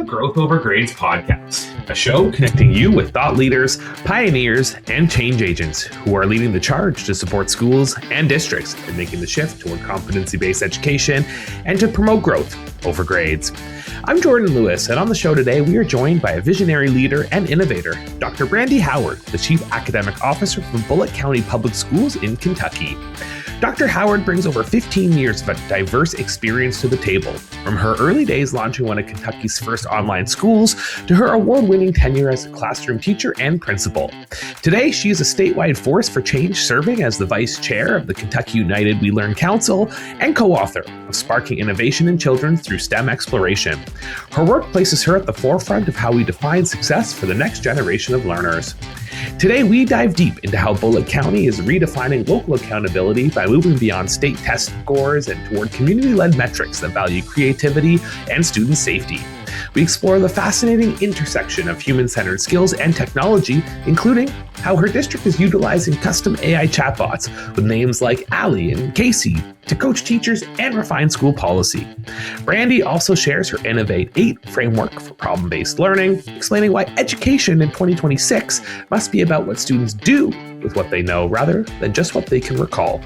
Growth Over Grades podcast, a show connecting you with thought leaders, pioneers, and change agents who are leading the charge to support schools and districts in making the shift toward competency-based education and to promote growth over grades. I'm Jordan Lewis, and on the show today, we are joined by a visionary leader and innovator, Dr. Brandy Howard, the Chief Academic Officer for Bullitt County Public Schools in Kentucky. Dr. Howard brings over 15 years of a diverse experience to the table, from her early days launching one of Kentucky's first online schools to her award-winning tenure as a classroom teacher and principal. Today, she is a statewide force for change, serving as the vice chair of the Kentucky United We Learn Council and co-author of Sparking Innovation in Children Through STEM Exploration. Her work places her at the forefront of how we define success for the next generation of learners. Today, we dive deep into how Bullitt County is redefining local accountability by moving beyond state test scores and toward community-led metrics that value creativity and student safety. We explore the fascinating intersection of human-centered skills and technology, including how her district is utilizing custom AI chatbots with names like Allie and Casey to coach teachers and refine school policy. Brandy also shares her Innovate 8 framework for problem-based learning, explaining why education in 2026 must be about what students do with what they know rather than just what they can recall.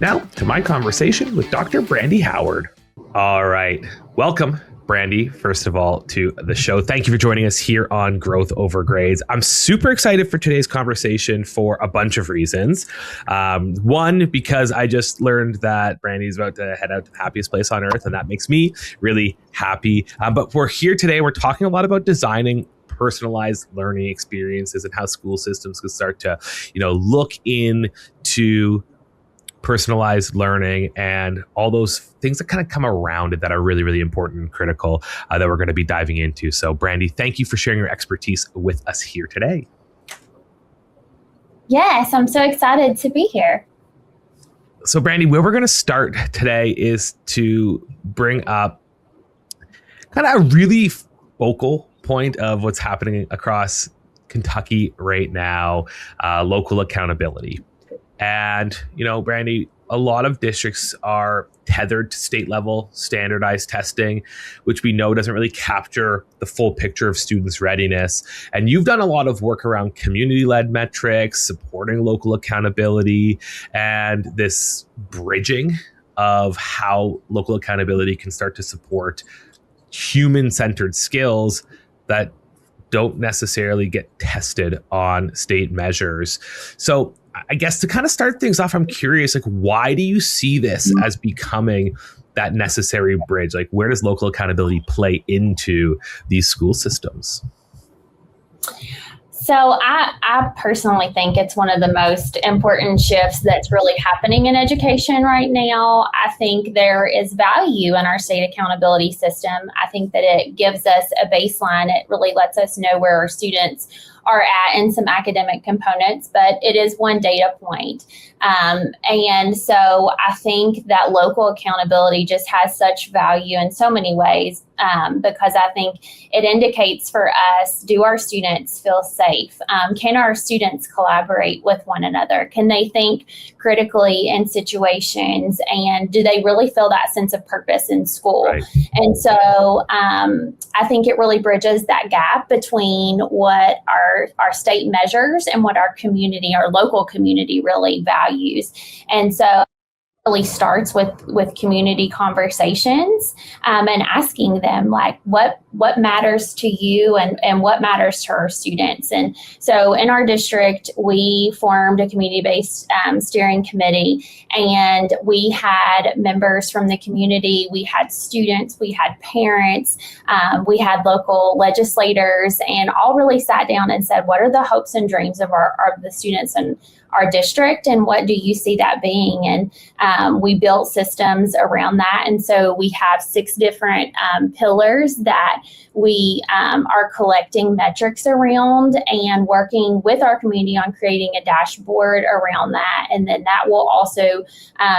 Now, to my conversation with Dr. Brandy Howard. All right, welcome, Brandy, first of all, to the show. Thank you for joining us here on Growth Over Grades. I'm super excited for today's conversation for a bunch of reasons. One, because I just learned that Brandy's about to head out to the happiest place on earth, and that makes me really happy. But we're here today. We're talking a lot about designing personalized learning experiences and how school systems can start to, look into personalized learning and all those things that kind of come around it that are really, really important and critical that we're going to be diving into. So, Brandy, thank you for sharing your expertise with us here today. Yes, I'm so excited to be here. So, Brandy, where we're going to start today is to bring up kind of a really focal point of what's happening across Kentucky right now, local accountability. And, Brandy, a lot of districts are tethered to state level standardized testing, which we know doesn't really capture the full picture of students' readiness. And you've done a lot of work around community-led metrics, supporting local accountability, and this bridging of how local accountability can start to support human-centered skills that don't necessarily get tested on state measures. So I guess to kind of start things off, I'm curious, why do you see this as becoming that necessary bridge? Where does local accountability play into these school systems? So I personally think it's one of the most important shifts that's really happening in education right now. I think there is value in our state accountability system. I think that it gives us a baseline. It really lets us know where our students are at in some academic components, but it is one data point. And so I think that local accountability just has such value in so many ways, because I think it indicates for us, do our students feel safe? Can our students collaborate with one another? Can they think critically in situations? And do they really feel that sense of purpose in school? Right. And so I think it really bridges that gap between what our state measures and what our community, our local community really values. And so really starts with community conversations and asking them what matters to you and what matters to our students. And so in our district, we formed a community-based steering committee, and we had members from the community, we had students, we had parents, we had local legislators, and all really sat down and said, what are the hopes and dreams of the students in our district, and what do you see that being? And we built systems around that. And so we have 6 different pillars that we are collecting metrics around and working with our community on creating a dashboard around that. And then that will also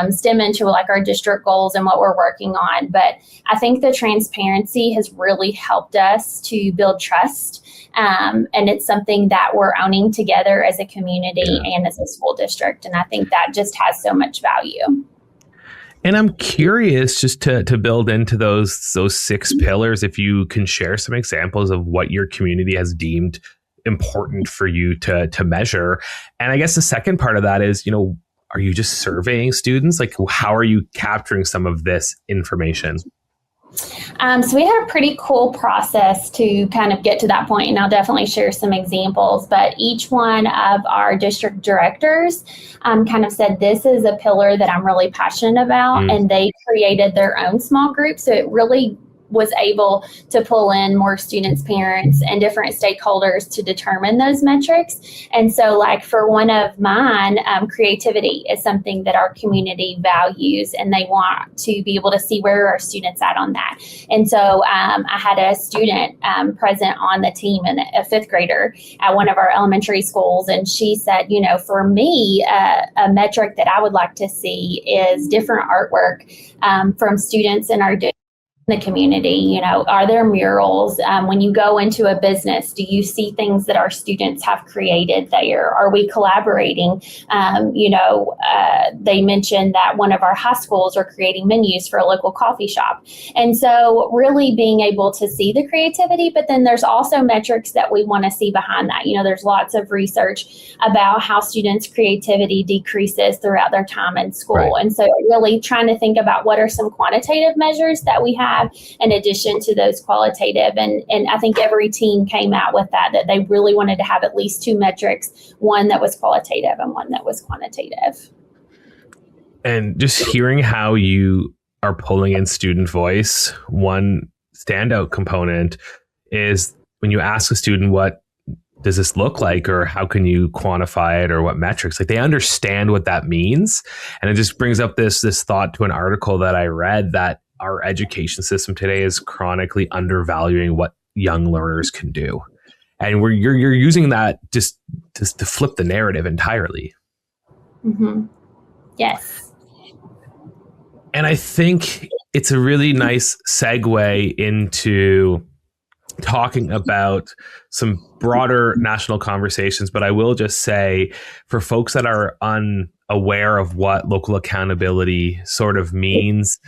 stem into our district goals and what we're working on. But I think the transparency has really helped us to build trust. And it's something that we're owning together as a community and as a school district. And I think that just has so much value. And I'm curious, just to build into those 6 pillars, if you can share some examples of what your community has deemed important for you to measure. And I guess the second part of that is, are you just surveying students? Like, how are you capturing some of this information? So we had a pretty cool process to kind of get to that point, and I'll definitely share some examples. But each one of our district directors kind of said, this is a pillar that I'm really passionate about, and they created their own small group. So it really was able to pull in more students, parents, and different stakeholders to determine those metrics. And so like for one of mine, creativity is something that our community values, and they want to be able to see where our students at on that. And so I had a student present on the team, and a 5th grader at one of our elementary schools. And she said, for me, a metric that I would like to see is different artwork from students in our the community. Are there murals? When you go into a business, do you see things that our students have created there? Are we collaborating? They mentioned that one of our high schools are creating menus for a local coffee shop. And so really being able to see the creativity, but then there's also metrics that we want to see behind that. There's lots of research about how students' creativity decreases throughout their time in school. Right. And so really trying to think about what are some quantitative measures that we have in addition to those qualitative. And I think every team came out with that they really wanted to have at least 2 metrics, one that was qualitative and one that was quantitative. And just hearing how you are pulling in student voice, one standout component is when you ask a student, what does this look like, or how can you quantify it, or what metrics? Like, they understand what that means. And it just brings up this thought to an article that I read, that our education system today is chronically undervaluing what young learners can do. And you're using that just to flip the narrative entirely. Mm-hmm. Yes. And I think it's a really nice segue into talking about some broader national conversations. But I will just say, for folks that are unaware of what local accountability sort of means,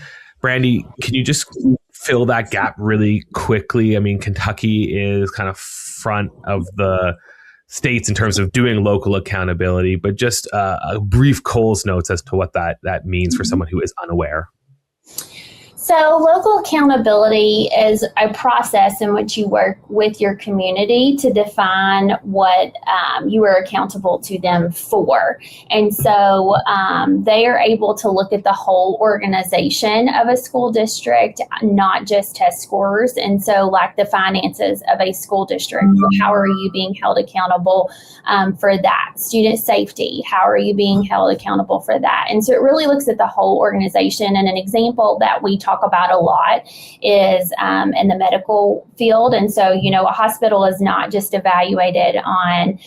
Brandy, can you just fill that gap really quickly? I mean, Kentucky is kind of front of the states in terms of doing local accountability, but just a brief Coles notes as to what that means for someone who is unaware. So local accountability is a process in which you work with your community to define what you are accountable to them for. And so they are able to look at the whole organization of a school district, not just test scores. And so like the finances of a school district, how are you being held accountable for that? Student safety, how are you being held accountable for that? And so it really looks at the whole organization. And an example that we talk about a lot is in the medical field. And so, a hospital is not just evaluated on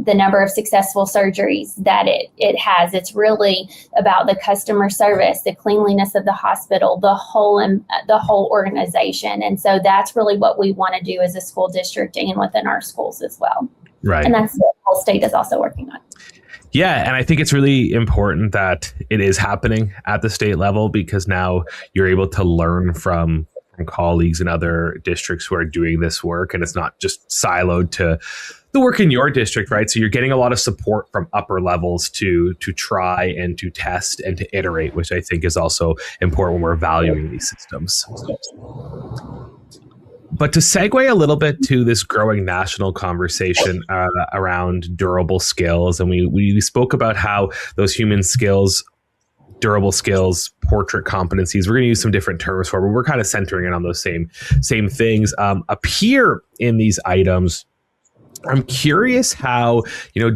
the number of successful surgeries that it has. It's really about the customer service, the cleanliness of the hospital, the whole organization. And so that's really what we want to do as a school district and within our schools as well. Right. And that's what the whole state is also working on. Yeah, and I think it's really important that it is happening at the state level, because now you're able to learn from colleagues in other districts who are doing this work, and it's not just siloed to the work in your district, right? So you're getting a lot of support from upper levels to try and to test and to iterate, which I think is also important when we're valuing these systems. But to segue a little bit to this growing national conversation around durable skills, and we spoke about how those human skills, durable skills, portrait competencies, we're going to use some different terms for, but we're kind of centering it on those same things appear in these items. I'm curious how,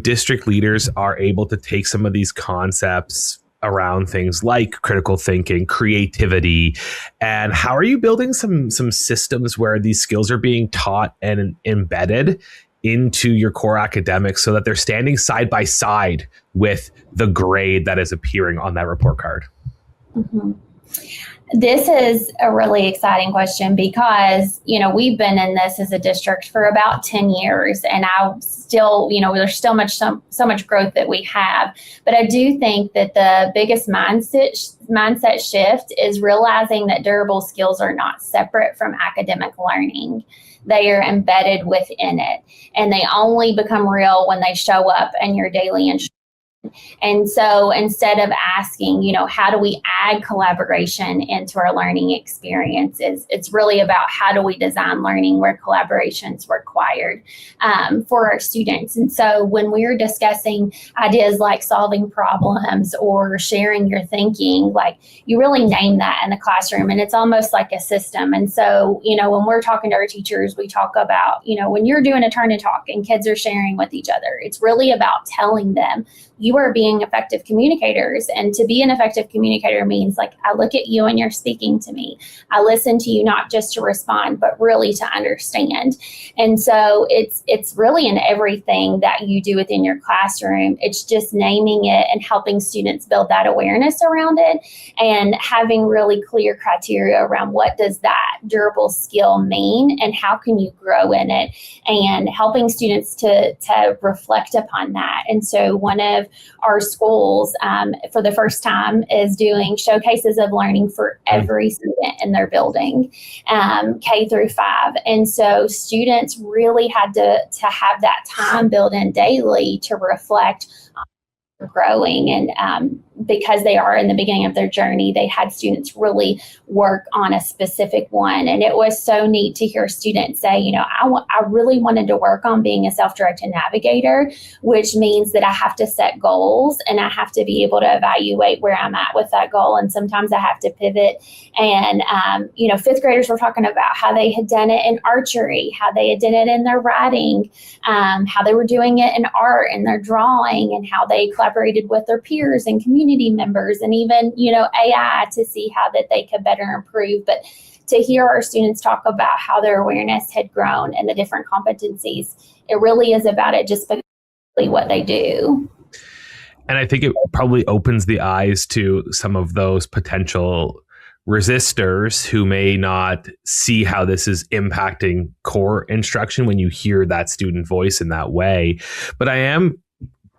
district leaders are able to take some of these concepts around things like critical thinking, creativity, and how are you building some systems where these skills are being taught and embedded into your core academics so that they're standing side by side with the grade that is appearing on that report card? Mm-hmm. This is a really exciting question because, we've been in this as a district for about 10 years and I still, there's still so much growth that we have. But I do think that the biggest mindset shift is realizing that durable skills are not separate from academic learning. They are embedded within it and they only become real when they show up in your daily instruction. And so instead of asking, how do we add collaboration into our learning experiences, it's really about how do we design learning where collaboration is required for our students. And so when we're discussing ideas like solving problems or sharing your thinking, like you really name that in the classroom and it's almost like a system. And so, when we're talking to our teachers, we talk about, when you're doing a turn and talk and kids are sharing with each other, it's really about telling them you are being effective communicators. And to be an effective communicator means like, I look at you and you're speaking to me. I listen to you, not just to respond, but really to understand. And so it's really in everything that you do within your classroom. It's just naming it and helping students build that awareness around it and having really clear criteria around what does that durable skill mean and how can you grow in it and helping students to reflect upon that. And so one of our schools for the first time is doing showcases of learning for every student in their building, K through 5. And so students really had to have that time built in daily to reflect on growing. And because they are in the beginning of their journey, they had students really work on a specific one. And it was so neat to hear students say, I really wanted to work on being a self-directed navigator, which means that I have to set goals and I have to be able to evaluate where I'm at with that goal. And sometimes I have to pivot. And, fifth graders were talking about how they had done it in archery, how they had done it in their writing, how they were doing it in art and their drawing, and how they collaborated with their peers and community members and even, AI to see how that they could better improve. But to hear our students talk about how their awareness had grown and the different competencies, it really is about it just because what they do. And I think it probably opens the eyes to some of those potential resistors who may not see how this is impacting core instruction when you hear that student voice in that way. But I am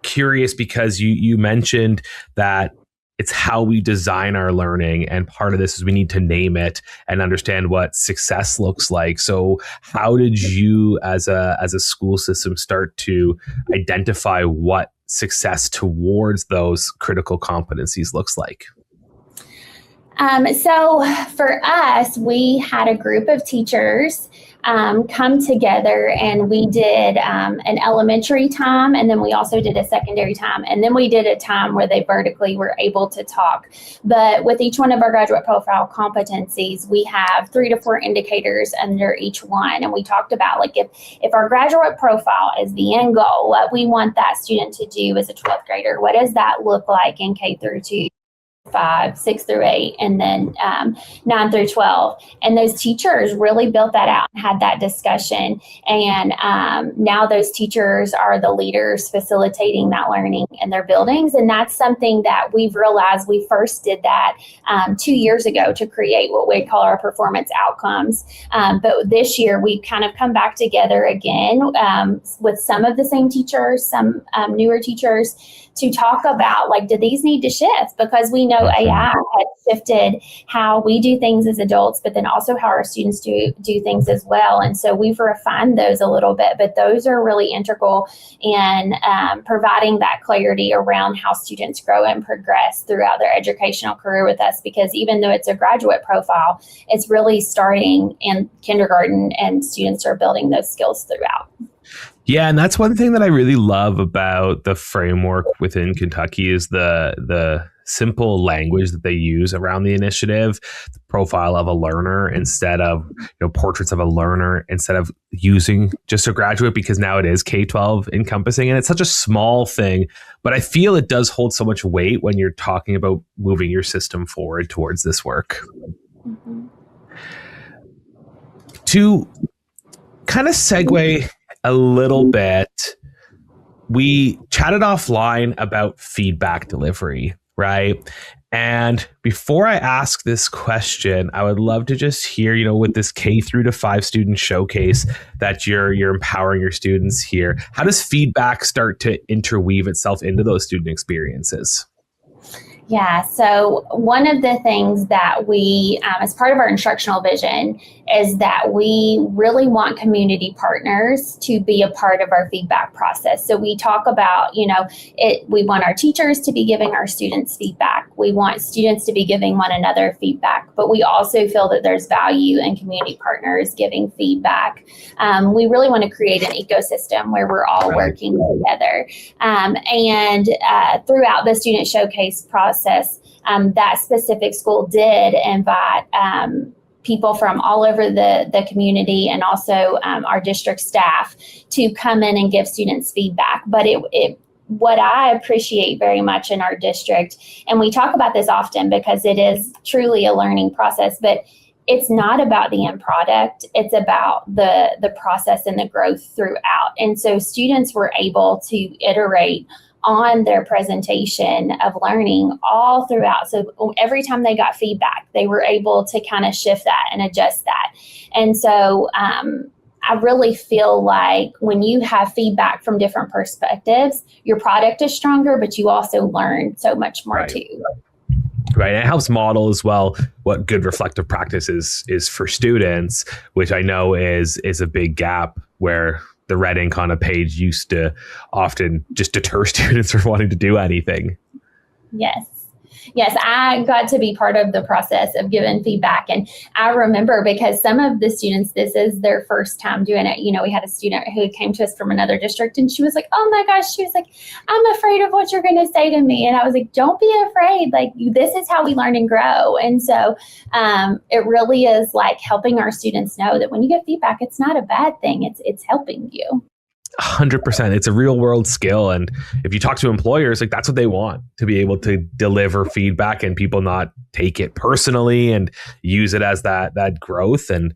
curious because you mentioned that it's how we design our learning, and part of this is we need to name it and understand what success looks like. So how did you as a school system start to identify what success towards those critical competencies looks like? So for us, we had a group of teachers come together and we did an elementary time, and then we also did a secondary time, and then we did a time where they vertically were able to talk. But with each one of our graduate profile competencies, we have 3 to 4 indicators under each one. And we talked about like if our graduate profile is the end goal, what we want that student to do as a 12th grader, what does that look like in K through 2? 5, 6 through 8, and then 9 through 12. And those teachers really built that out and had that discussion. And now those teachers are the leaders facilitating that learning in their buildings. And that's something that we've realized we first did that 2 years ago to create what we call our performance outcomes. But this year we've kind of come back together again with some of the same teachers, some newer teachers, to talk about like, do these need to shift? Because we know AI has shifted how we do things as adults, but then also how our students do things as well. And so we've refined those a little bit, but those are really integral in providing that clarity around how students grow and progress throughout their educational career with us. Because even though it's a graduate profile, it's really starting in kindergarten and students are building those skills throughout. Yeah, and that's one thing that I really love about the framework within Kentucky is the simple language that they use around the initiative, the profile of a learner instead of portraits of a learner, instead of using just a graduate, because now it is K-12 encompassing, and it's such a small thing, but I feel it does hold so much weight when you're talking about moving your system forward towards this work. Mm-hmm. To kind of segue a little bit, we chatted offline about feedback delivery, right? And before I ask this question, I would love to just hear, with this K through to 5 student showcase that you're empowering your students here, how does feedback start to interweave itself into those student experiences? Yeah, so one of the things that we, as part of our instructional vision, is that we really want community partners to be a part of our feedback process. So we talk about, we want our teachers to be giving our students feedback. We want students to be giving one another feedback, but we also feel that there's value in community partners giving feedback. We really want to create an ecosystem where we're all working together. And throughout the student showcase process, that specific school did invite people from all over the community and also our district staff to come in and give students feedback. But what I appreciate very much in our district, and we talk about this often because it is truly a learning process, but it's not about the end product. It's about the process and the growth throughout. And so students were able to iterate on their presentation of learning all throughout. So every time they got feedback, they were able to kind of shift that and adjust that. And so I really feel like when you have feedback from different perspectives, your product is stronger, but you also learn so much more too. Right. And it helps model as well what good reflective practice is for students, which I know is a big gap where the red ink on a page used to often just deter students from wanting to do anything. Yes, I got to be part of the process of giving feedback. And I remember because some of the students, this is their first time doing it. We had a student who came to us from another district and she was like, oh my gosh, she was like, I'm afraid of what you're going to say to me. And I was like, don't be afraid. Like, this is how we learn and grow. And so it really is like helping our students know that when you get feedback, it's not a bad thing. It's helping you. 100%. It's a real world skill. And if you talk to employers, like that's what they want, to be able to deliver feedback and people not take it personally and use it as that growth. And,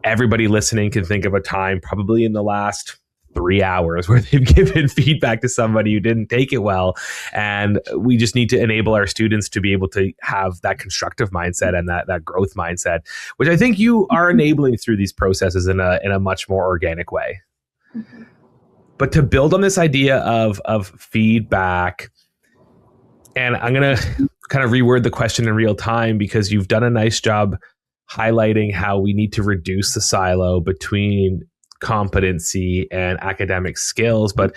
everybody listening can think of a time probably in the last 3 hours where they've given feedback to somebody who didn't take it well. And we just need to enable our students to be able to have that constructive mindset and that growth mindset, which I think you are enabling through these processes in a much more organic way. Mm-hmm. But to build on this idea of feedback, and I'm going to kind of reword the question in real time because you've done a nice job highlighting how we need to reduce the silo between competency and academic skills. But,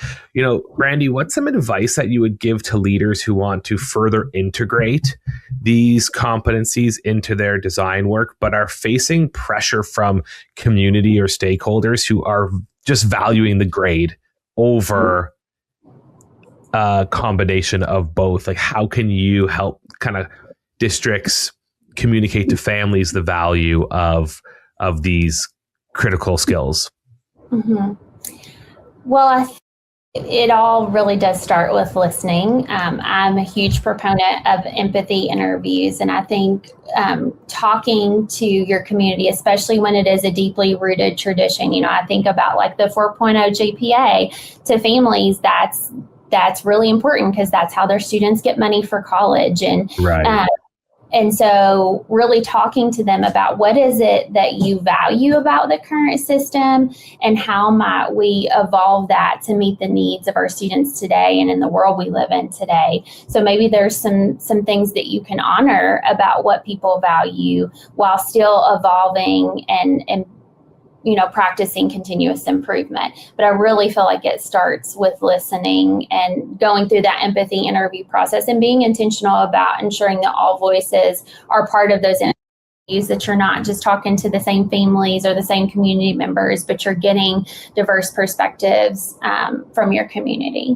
Brandy, what's some advice that you would give to leaders who want to further integrate these competencies into their design work, but are facing pressure from community or stakeholders who are just valuing the grade over a combination of both? Like, how can you help kind of districts communicate to families the value of these critical skills? Mm-hmm. Well, it all really does start with listening. I'm a huge proponent of empathy interviews, and I think talking to your community, especially when it is a deeply rooted tradition, I think about like the 4.0 GPA to families. That's really important because that's how their students get money for college, and right. And so really talking to them about what is it that you value about the current system and how might we evolve that to meet the needs of our students today and in the world we live in today. So maybe there's some things that you can honor about what people value while still evolving and practicing continuous improvement. But I really feel like it starts with listening and going through that empathy interview process and being intentional about ensuring that all voices are part of those interviews, that you're not just talking to the same families or the same community members, but you're getting diverse perspectives from your community.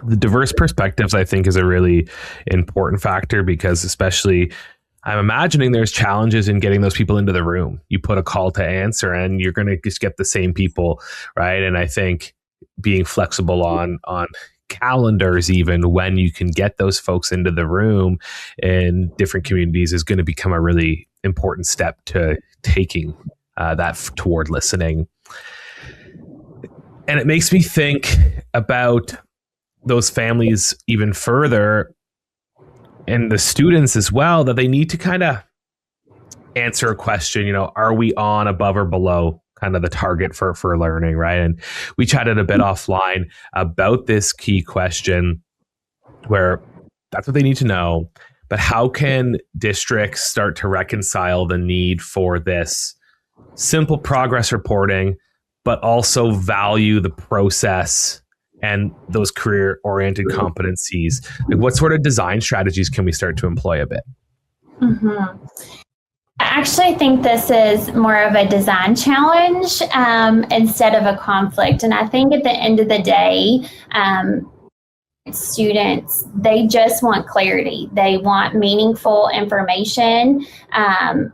The diverse perspectives, I think, is a really important factor because especially I'm imagining there's challenges in getting those people into the room. You put a call to answer and you're going to just get the same people, right? And I think being flexible on calendars, even when you can get those folks into the room in different communities, is going to become a really important step to taking that toward listening. And it makes me think about those families even further and the students as well, that they need to kind of answer a question, are we on, above, or below kind of the target for learning, right? And we chatted a bit offline about this key question where that's what they need to know. But how can districts start to reconcile the need for this simple progress reporting, but also value the process and those career-oriented competencies? Like, what sort of design strategies can we start to employ a bit? I actually think this is more of a design challenge instead of a conflict. And I think at the end of the day, students, they just want clarity. They want meaningful information.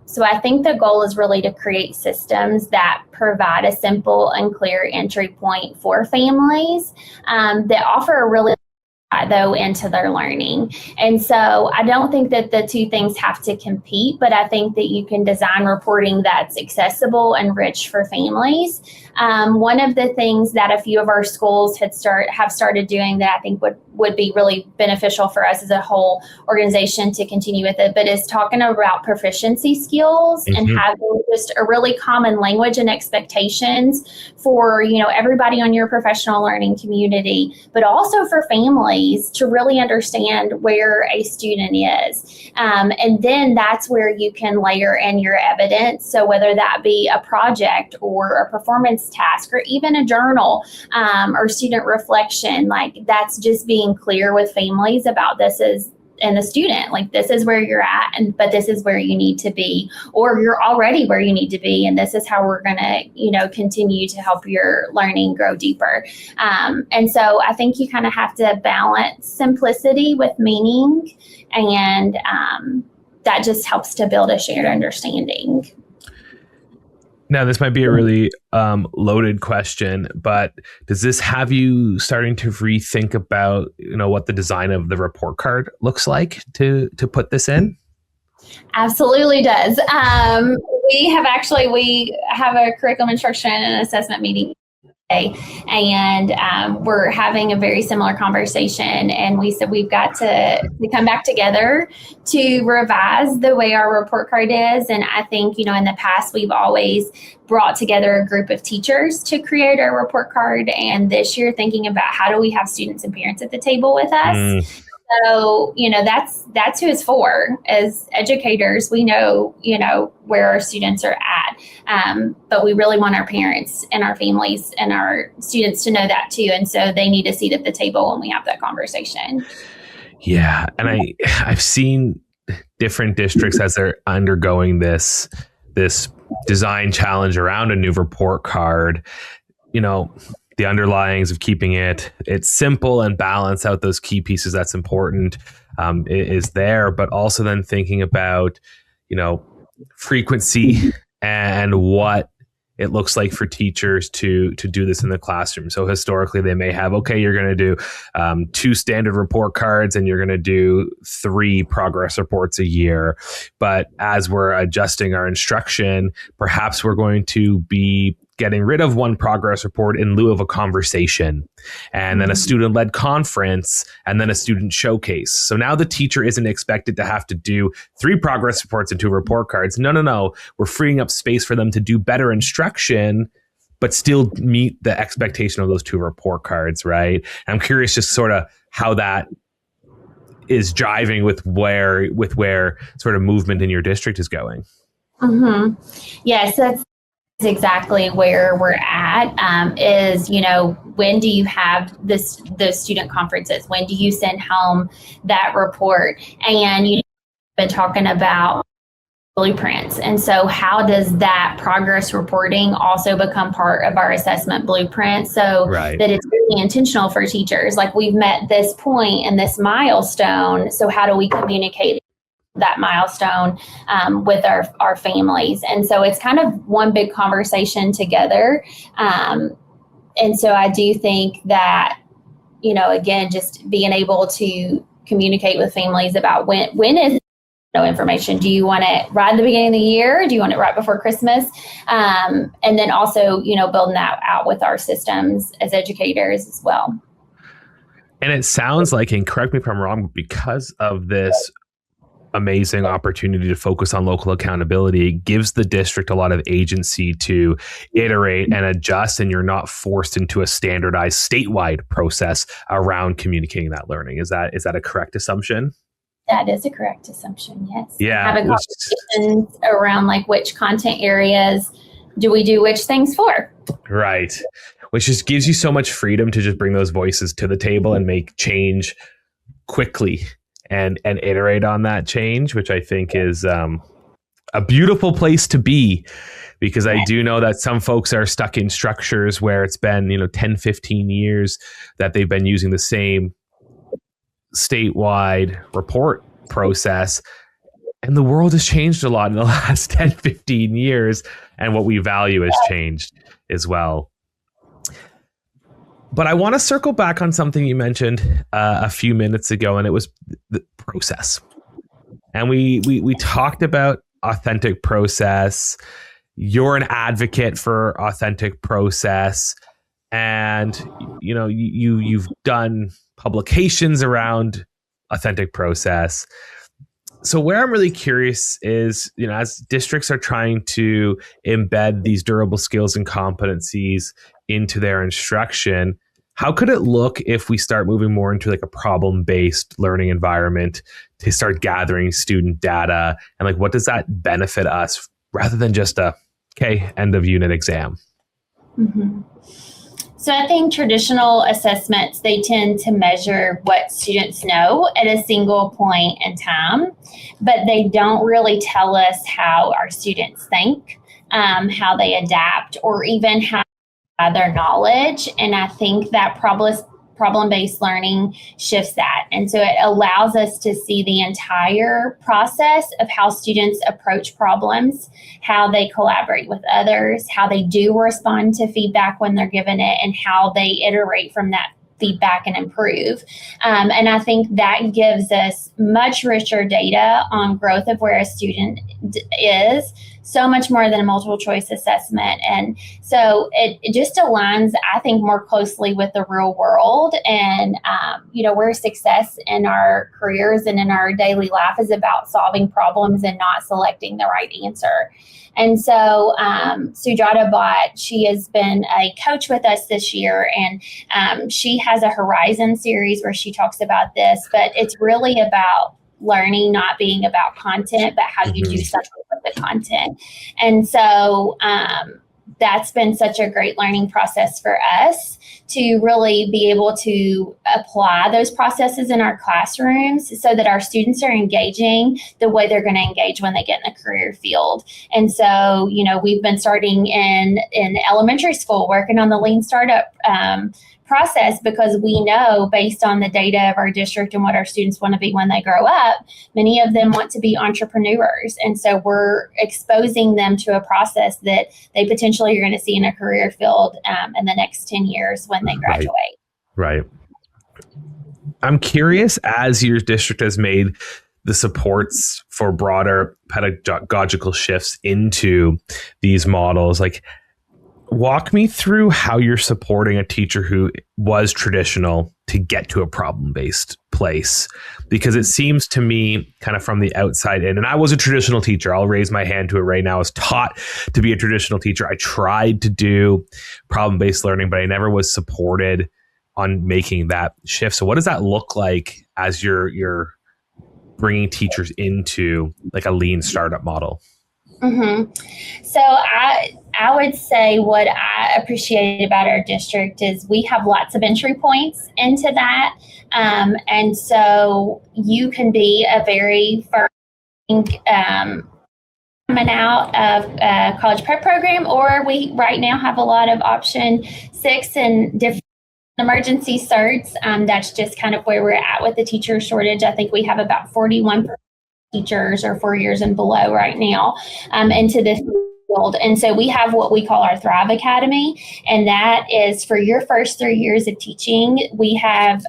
So I think the goal is really to create systems that provide a simple and clear entry point for families that offer a really though into their learning. And so I don't think that the two things have to compete, but I think that you can design reporting that's accessible and rich for families. One of the things that a few of our schools have started doing that I think would be really beneficial for us as a whole organization to continue with it, but is talking about proficiency skills and having just a really common language and expectations for, everybody on your professional learning community, but also for families to really understand where a student is. And then that's where you can layer in your evidence. So whether that be a project or a performance task or even a journal or student reflection, like that's just being clear with families about and the student, like this is where you're at, but this is where you need to be, or you're already where you need to be, and this is how we're going to, continue to help your learning grow deeper. And so I think you kind of have to balance simplicity with meaning, and that just helps to build a shared understanding. Now, this might be a really loaded question, but does this have you starting to rethink about, what the design of the report card looks like to put this in? Absolutely does. We have a curriculum instruction and assessment meeting today, and we're having a very similar conversation, and we said we've got to come back together to revise the way our report card is. And I think, in the past, we've always brought together a group of teachers to create our report card, and this year thinking about how do we have students and parents at the table with us. So, that's who it's for. As educators, we know, where our students are at. But we really want our parents and our families and our students to know that too. And so they need a seat at the table when we have that conversation. Yeah. And I've seen different districts as they're undergoing this design challenge around a new report card, the underlyings of keeping it's simple and balance out those key pieces that's important is there, but also then thinking about, frequency and what it looks like for teachers to do this in the classroom. So historically, they may have, you're going to do 2 standard report cards and you're going to do 3 progress reports a year. But as we're adjusting our instruction, perhaps we're going to be getting rid of 1 progress report in lieu of a conversation, and then a student-led conference, and then a student showcase. So now the teacher isn't expected to have to do 3 progress reports and 2 report cards. No. We're freeing up space for them to do better instruction, but still meet the expectation of those 2 report cards, right? And I'm curious just sort of how that is jiving with where sort of movement in your district is going. Yes, that's exactly where we're at. Is when do you have those student conferences? When do you send home that report? And you've been talking about blueprints, and so how does that progress reporting also become part of our assessment blueprint, so that it's really intentional for teachers? Like, we've met this point and this milestone, so how do we communicate that milestone with our families? And so it's kind of one big conversation together. And so I do think that, again, just being able to communicate with families about when is information. Do you want it right at the beginning of the year? Do you want it right before Christmas? And then also, building that out with our systems as educators as well. And it sounds like, and correct me if I'm wrong, because of this amazing opportunity to focus on local accountability. It gives the district a lot of agency to iterate and adjust, and you're not forced into a standardized statewide process around communicating that learning. Is that a correct assumption? That is a correct assumption, yes. Yeah. Having conversations around like which content areas do we do which things for? Right. Which just gives you so much freedom to just bring those voices to the table and make change quickly and iterate on that change, which I think is a beautiful place to be, because I do know that some folks are stuck in structures where it's been, 10, 15 years that they've been using the same statewide report process. And the world has changed a lot in the last 10, 15 years, and what we value has changed as well. But I want to circle back on something you mentioned a few minutes ago, and it was the process. And we talked about authentic process. You're an advocate for authentic process, and you've done publications around authentic process. So where I'm really curious is, as districts are trying to embed these durable skills and competencies into their instruction, how could it look if we start moving more into like a problem-based learning environment to start gathering student data? And like, what does that benefit us rather than just end of unit exam? Mm-hmm. So I think traditional assessments, they tend to measure what students know at a single point in time, but they don't really tell us how our students think, how they adapt, or even how their knowledge. And I think that problem-based learning shifts that. And so it allows us to see the entire process of how students approach problems, how they collaborate with others, how they do respond to feedback when they're given it, and how they iterate from that feedback and improve. And I think that gives us much richer data on growth of where a student is, so much more than a multiple choice assessment. And so it just aligns, I think, more closely with the real world, and where success in our careers and in our daily life is about solving problems and not selecting the right answer. And so Sujata Bhatt, she has been a coach with us this year, and she has a Horizon series where she talks about this, but it's really about learning not being about content, but how you do something with the content. And so that's been such a great learning process for us to really be able to apply those processes in our classrooms so that our students are engaging the way they're going to engage when they get in the career field. And so, we've been starting in elementary school, working on the lean startup process, because we know, based on the data of our district and what our students want to be when they grow up, many of them want to be entrepreneurs. And so we're exposing them to a process that they potentially are going to see in a career field in the next 10 years when they graduate. Right. I'm curious, as your district has made the supports for broader pedagogical shifts into these models, like, walk me through how you're supporting a teacher who was traditional to get to a problem-based place. Because it seems to me, kind of from the outside in, and I was a traditional teacher, I'll raise my hand to it right now, I was taught to be a traditional teacher. I tried to do problem-based learning, but I never was supported on making that shift. So what does that look like as you're bringing teachers into like a lean startup model? Mm-hmm. So I would say what I appreciate about our district is we have lots of entry points into that. And so you can be a very first coming out of a college prep program, or we right now have a lot of option 6 and different emergency certs. That's just kind of where we're at with the teacher shortage. I think we have about 41% teachers or 4 years and below right now into this field. And so we have what we call our Thrive Academy, and that is for your first 3 years of teaching. We have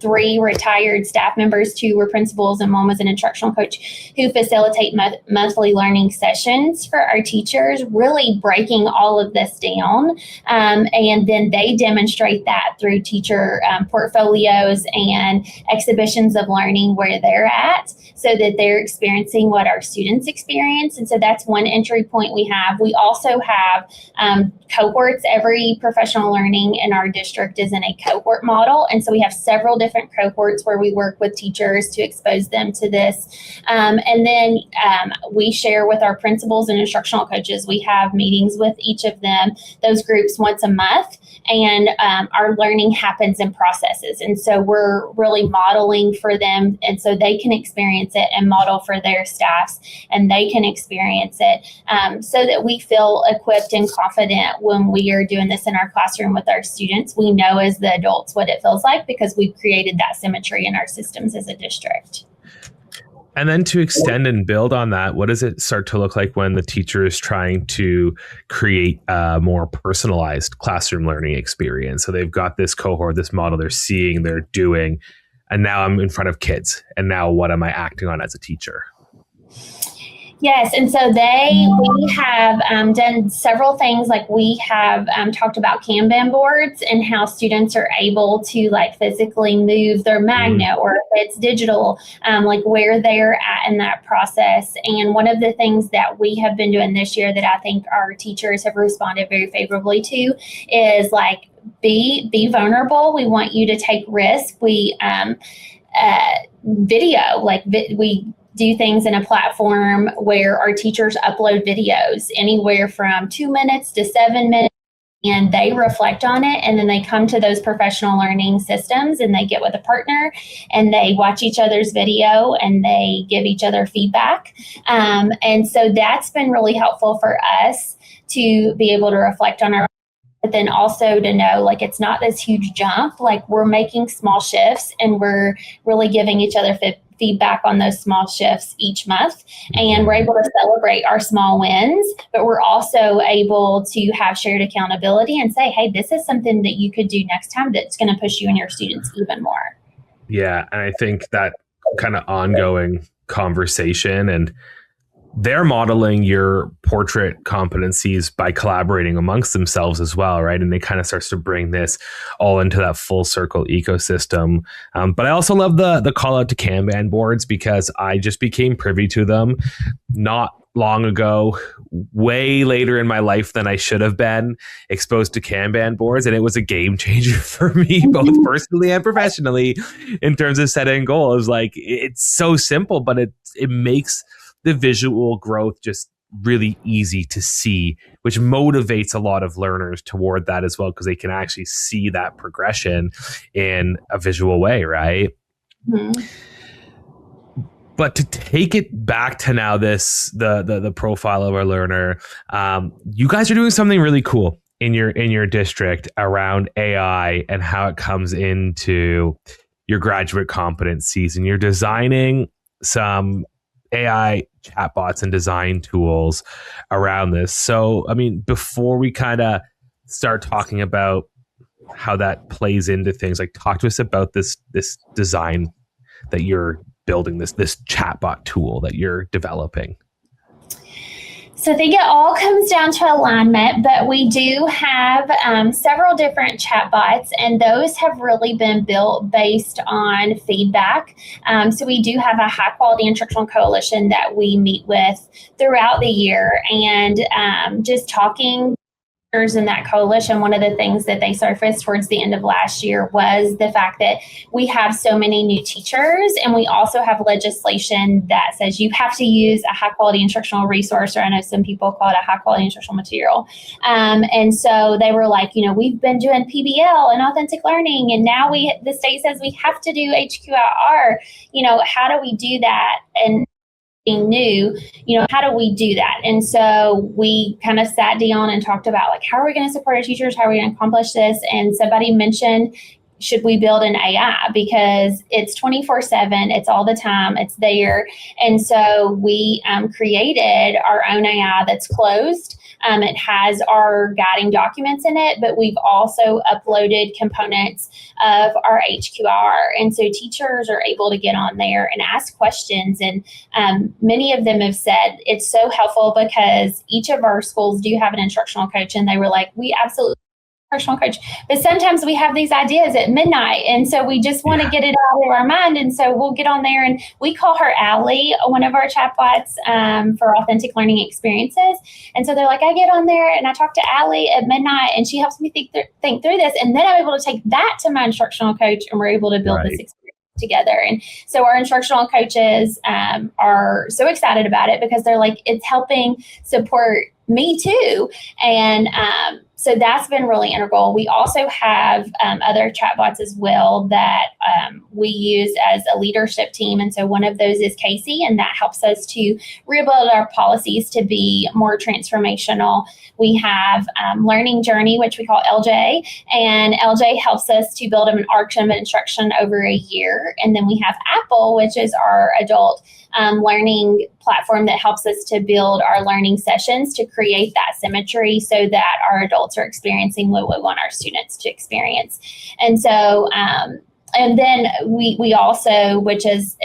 3 retired staff members, 2 were principals, and 1 was an instructional coach, who facilitate monthly learning sessions for our teachers, really breaking all of this down. And then they demonstrate that through teacher portfolios and exhibitions of learning where they're at, so that they're experiencing what our students experience. And so that's one entry point we have. We also have cohorts. Every professional learning in our district is in a cohort model. And so we have several different cohorts where we work with teachers to expose them to this. And then we share with our principals and instructional coaches. We have meetings with each of them, those groups, once a month. And our learning happens in processes. And so we're really modeling for them. And so they can experience it and model for their staffs, and they can experience it, so that we feel equipped and confident when we are doing this in our classroom with our students. We know as the adults what it feels like because we've created that symmetry in our systems as a district. And then to extend and build on that, what does it start to look like when the teacher is trying to create a more personalized classroom learning experience? So they've got this cohort, this model they're seeing, they're doing, and now I'm in front of kids. And now what am I acting on as a teacher? Yes, and so we have done several things. Like we have talked about Kanban boards and how students are able to like physically move their magnet, or if it's digital, like where they're at in that process. And one of the things that we have been doing this year that I think our teachers have responded very favorably to is like be vulnerable. We want you to take risk. We video, like we do things in a platform where our teachers upload videos anywhere from 2 minutes to 7 minutes, and they reflect on it. And then they come to those professional learning systems and they get with a partner and they watch each other's video and they give each other feedback. And so that's been really helpful for us to be able to reflect on our, but then also to know like it's not this huge jump, like we're making small shifts and we're really giving each other feedback on those small shifts each month. And we're able to celebrate our small wins, but we're also able to have shared accountability and say, hey, this is something that you could do next time that's going to push you and your students even more. Yeah. And I think that kind of ongoing conversation, and they're modeling your portrait competencies by collaborating amongst themselves as well, right? And they kind of starts to bring this all into that full circle ecosystem. But I also love the call out to Kanban boards, because I just became privy to them not long ago, way later in my life than I should have been, exposed to Kanban boards. And it was a game changer for me, both personally and professionally, in terms of setting goals. Like, it's so simple, but it makes the visual growth just really easy to see, which motivates a lot of learners toward that as well, because they can actually see that progression in a visual way, right? Mm-hmm. But to take it back to now, the profile of our learner, you guys are doing something really cool in your district around AI and how it comes into your graduate competencies, and you're designing some AI chatbots and design tools around this. So, I mean, before we kind of start talking about how that plays into things, like talk to us about this design that you're building, this chatbot tool that you're developing. So I think it all comes down to alignment, but we do have several different chatbots, and those have really been built based on feedback. So we do have a high quality instructional coalition that we meet with throughout the year, and just talking in that coalition, one of the things that they surfaced towards the end of last year was the fact that we have so many new teachers, and we also have legislation that says you have to use a high quality instructional resource, or I know some people call it a high quality instructional material. And so they were like, we've been doing PBL and authentic learning, and now the state says we have to do HQIR. How do we do that? And new, how do we do that? And so we kind of sat down and talked about like, how are we going to support our teachers? How are we going to accomplish this? And somebody mentioned, should we build an AI? Because it's 24/7, it's all the time, it's there. And so we created our own AI that's closed. It has our guiding documents in it, but we've also uploaded components of our HQR. And so teachers are able to get on there and ask questions. And many of them have said it's so helpful because each of our schools do have an instructional coach, and they were like, we absolutely instructional coach, but sometimes we have these ideas at midnight, and so we just want to get it out of our mind, and so we'll get on there, and we call her Allie, one of our chatbots for authentic learning experiences. And so they're like, I get on there and I talk to Allie at midnight, and she helps me think through this, and then I'm able to take that to my instructional coach, and we're able to build this experience together. And so our instructional coaches are so excited about it because they're like, it's helping support me too. And so that's been really integral. We also have other chatbots as well that we use as a leadership team. And so one of those is Casey, and that helps us to rebuild our policies to be more transformational. We have Learning Journey, which we call LJ, and LJ helps us to build an arc of instruction over a year. And then we have Apple, which is our adult learning platform that helps us to build our learning sessions to create that symmetry so that our adults are experiencing what we want our students to experience. And so, and then we also, which is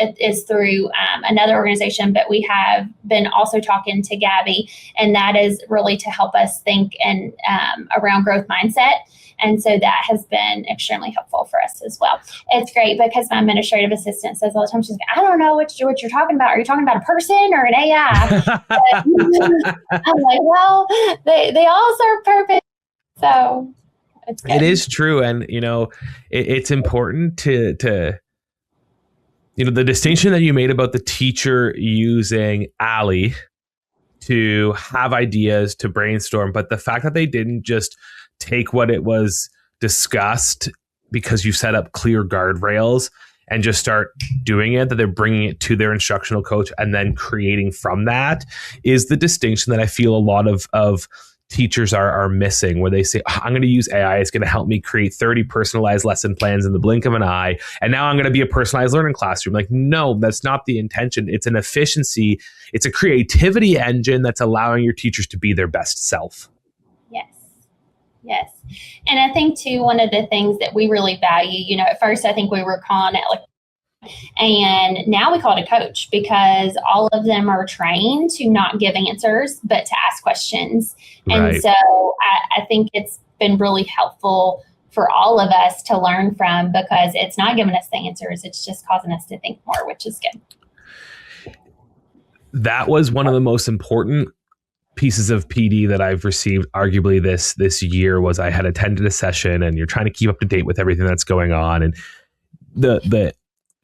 through another organization, but we have been also talking to Gabby, and that is really to help us think and around growth mindset. And so that has been extremely helpful for us as well. It's great because my administrative assistant says all the time, she's like, I don't know what you're talking about. Are you talking about a person or an AI? I'm like, well, they all serve purpose. So it's good. It is true. And, it's important to the distinction that you made about the teacher using Allie to have ideas, to brainstorm, but the fact that they didn't just take what it was discussed because you set up clear guardrails and just start doing it, that they're bringing it to their instructional coach and then creating from that, is the distinction that I feel a lot of teachers are missing, where they say, I'm going to use AI. It's going to help me create 30 personalized lesson plans in the blink of an eye. And now I'm going to be a personalized learning classroom. Like, no, that's not the intention. It's an efficiency. It's a creativity engine that's allowing your teachers to be their best self. Yes. And I think too, one of the things that we really value, at first I think we were calling it and now we call it a coach, because all of them are trained to not give answers, but to ask questions. Right. And so I think it's been really helpful for all of us to learn from, because it's not giving us the answers. It's just causing us to think more, which is good. That was one of the most important pieces of PD that I've received arguably this year. Was I had attended a session, and you're trying to keep up to date with everything that's going on, and the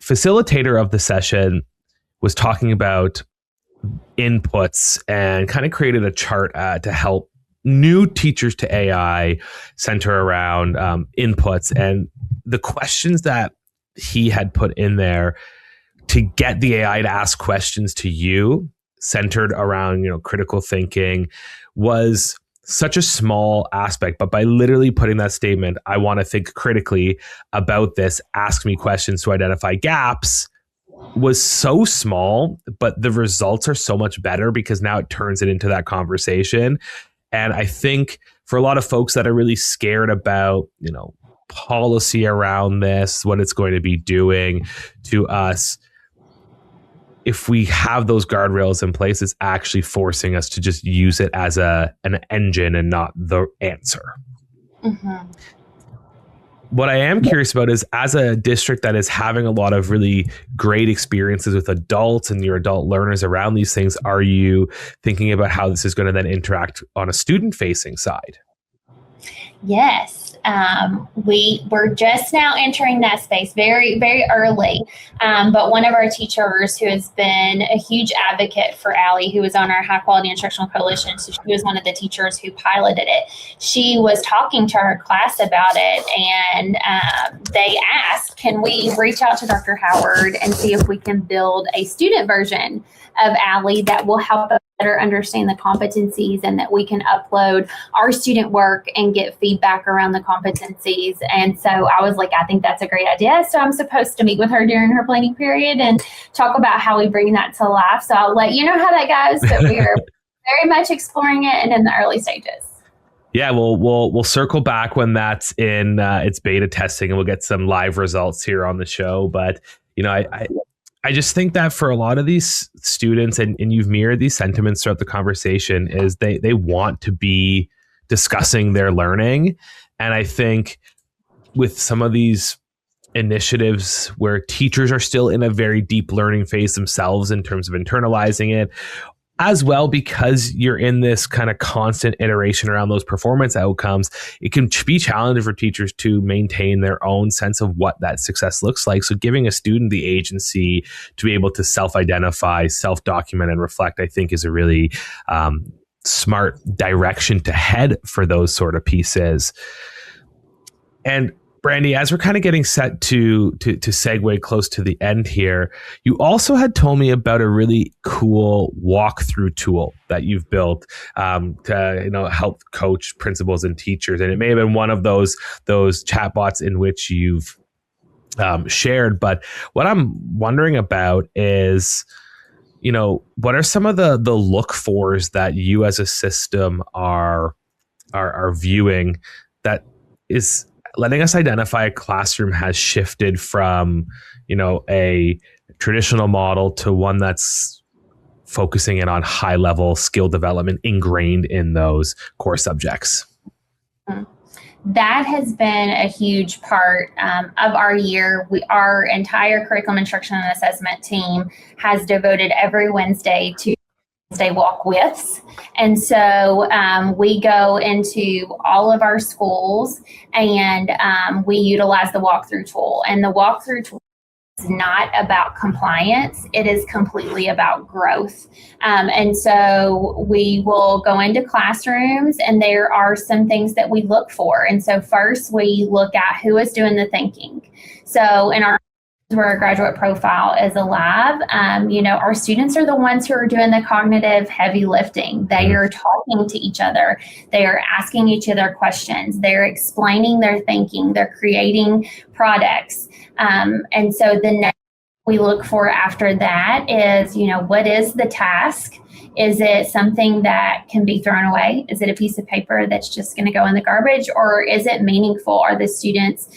facilitator of the session was talking about inputs and kind of created a chart to help new teachers to AI center around inputs, and the questions that he had put in there to get the AI to ask questions to you centered around, critical thinking, was such a small aspect. But by literally putting that statement, I want to think critically about this, ask me questions to identify gaps, was so small, but the results are so much better because now it turns it into that conversation. And I think for a lot of folks that are really scared about, policy around this, what it's going to be doing to us, if we have those guardrails in place, it's actually forcing us to just use it as an engine and not the answer. Mm-hmm. What I am curious about is, as a district that is having a lot of really great experiences with adults and your adult learners around these things, are you thinking about how this is going to then interact on a student-facing side? Yes. We're just now entering that space very, very early. But one of our teachers who has been a huge advocate for Allie, who was on our High Quality Instructional Coalition, so she was one of the teachers who piloted it. She was talking to her class about it, and they asked, can we reach out to Dr. Howard and see if we can build a student version of Allie that will help us better understand the competencies, and that we can upload our student work and get feedback around the competencies. And so I was like, I think that's a great idea. So I'm supposed to meet with her during her planning period and talk about how we bring that to life. So I'll let you know how that goes. But we are very much exploring it and in the early stages. Yeah, we'll circle back when that's in its beta testing, and we'll get some live results here on the show. But I just think that for a lot of these students, and you've mirrored these sentiments throughout the conversation, is they want to be discussing their learning. And I think with some of these initiatives where teachers are still in a very deep learning phase themselves in terms of internalizing it, as well, because you're in this kind of constant iteration around those performance outcomes, it can be challenging for teachers to maintain their own sense of what that success looks like. So giving a student the agency to be able to self-identify, self-document, and reflect, I think is a really smart direction to head for those sort of pieces. And Brandy, as we're kind of getting set to segue close to the end here, you also had told me about a really cool walkthrough tool that you've built to help coach principals and teachers, and it may have been one of those chatbots in which you've shared. But what I'm wondering about is, what are some of the look fors that you as a system are viewing that is letting us identify a classroom has shifted from, a traditional model to one that's focusing in on high level skill development ingrained in those core subjects? That has been a huge part of our year. Our entire curriculum instruction and assessment team has devoted every Wednesday to Wednesday walk withs. And so we go into all of our schools and we utilize the walkthrough tool. And the walkthrough tool is not about compliance. It is completely about growth. And so we will go into classrooms and there are some things that we look for. And so first we look at who is doing the thinking. So in our where our graduate profile is alive, our students are the ones who are doing the cognitive heavy lifting. They are talking to each other. They are asking each other questions. They're explaining their thinking. They're creating products. And so the next we look for after that is, what is the task? Is it something that can be thrown away? Is it a piece of paper that's just going to go in the garbage? Or is it meaningful? Are the students,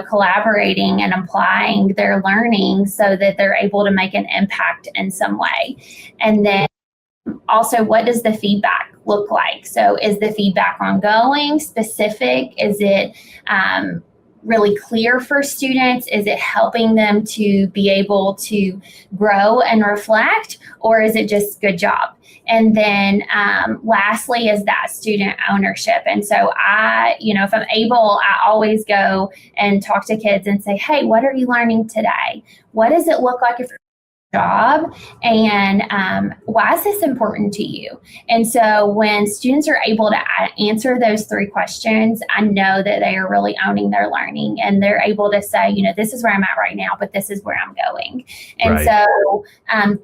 collaborating and applying their learning so that they're able to make an impact in some way? And then also, what does the feedback look like? So is the feedback ongoing, specific? Is it really clear for students? Is it helping them to be able to grow and reflect? Or is it just good job? And then lastly is that student ownership. And so if I'm able, I always go and talk to kids and say, hey, what are you learning today? What does it look like if you're job, and why is this important to you? And so when students are able to answer those three questions, I know that they are really owning their learning, and they're able to say, this is where I'm at right now, but this is where I'm going. And so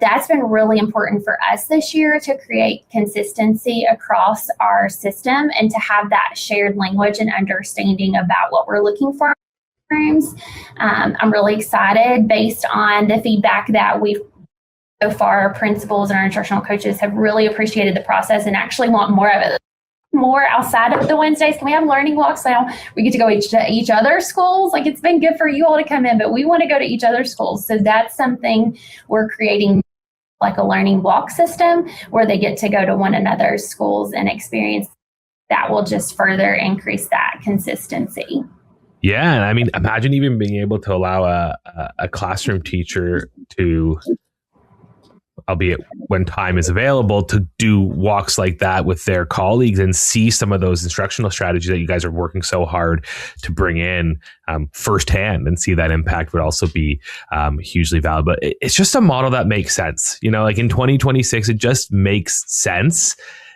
that's been really important for us this year, to create consistency across our system and to have that shared language and understanding about what we're looking for. I'm really excited based on the feedback that we've so far. Our principals and our instructional coaches have really appreciated the process and actually want more of it. More outside of the Wednesdays. Can we have learning walks now? We get to go to each other's schools. Like, it's been good for you all to come in, but we want to go to each other's schools. So that's something we're creating, like a learning walk system where they get to go to one another's schools and experience. That will just further increase that consistency. Yeah, and I mean, imagine even being able to allow a classroom teacher to, albeit when time is available, to do walks like that with their colleagues and see some of those instructional strategies that you guys are working so hard to bring in firsthand, and see that impact would also be hugely valuable. But it's just a model that makes sense. Like in 2026, it just makes sense.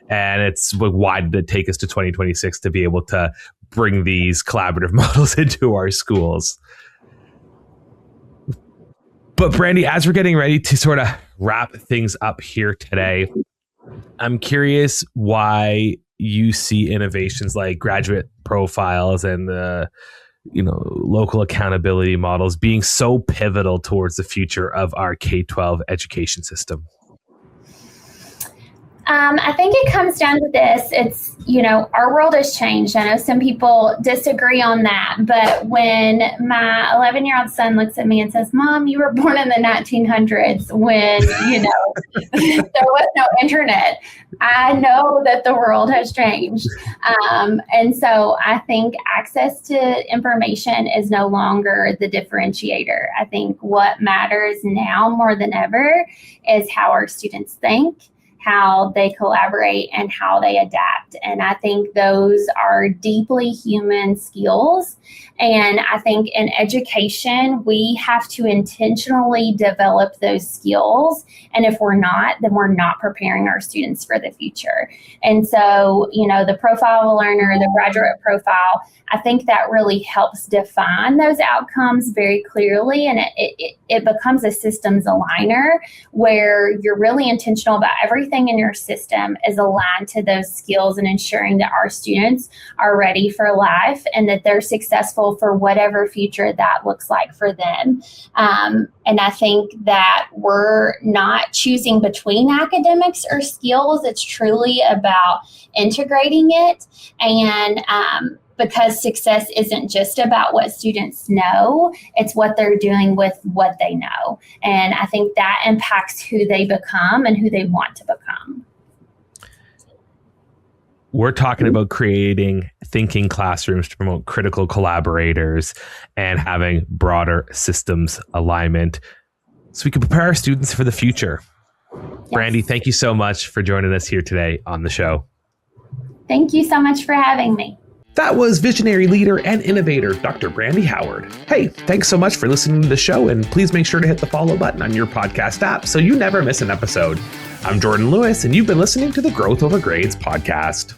And it's like, why did it take us to 2026 to be able to bring these collaborative models into our schools? But Brandy, as we're getting ready to sort of wrap things up here today, I'm curious why you see innovations like graduate profiles and the local accountability models being so pivotal towards the future of our K-12 education system. I think it comes down to this. It's, our world has changed. I know some people disagree on that, but when my 11-year-old son looks at me and says, Mom, you were born in the 1900s when, there was no internet, I know that the world has changed. And so I think access to information is no longer the differentiator. I think what matters now more than ever is how our students think, how they collaborate, and how they adapt. And I think those are deeply human skills. And I think in education, we have to intentionally develop those skills. And if we're not, then we're not preparing our students for the future. And so, the profile of a learner, the graduate profile, I think that really helps define those outcomes very clearly. And it becomes a systems aligner where you're really intentional about everything in your system is aligned to those skills and ensuring that our students are ready for life and that they're successful for whatever future that looks like for them. And I think that we're not choosing between academics or skills. It's truly about integrating it. And because success isn't just about what students know, it's what they're doing with what they know. And I think that impacts who they become and who they want to become. We're talking about creating thinking classrooms to promote critical collaborators and having broader systems alignment so we can prepare our students for the future. Yes. Brandy, thank you so much for joining us here today on the show. Thank you so much for having me. That was visionary leader and innovator, Dr. Brandy Howard. Hey, thanks so much for listening to the show, and please make sure to hit the follow button on your podcast app so you never miss an episode. I'm Jordan Lewis, and you've been listening to the Growth Over Grades podcast.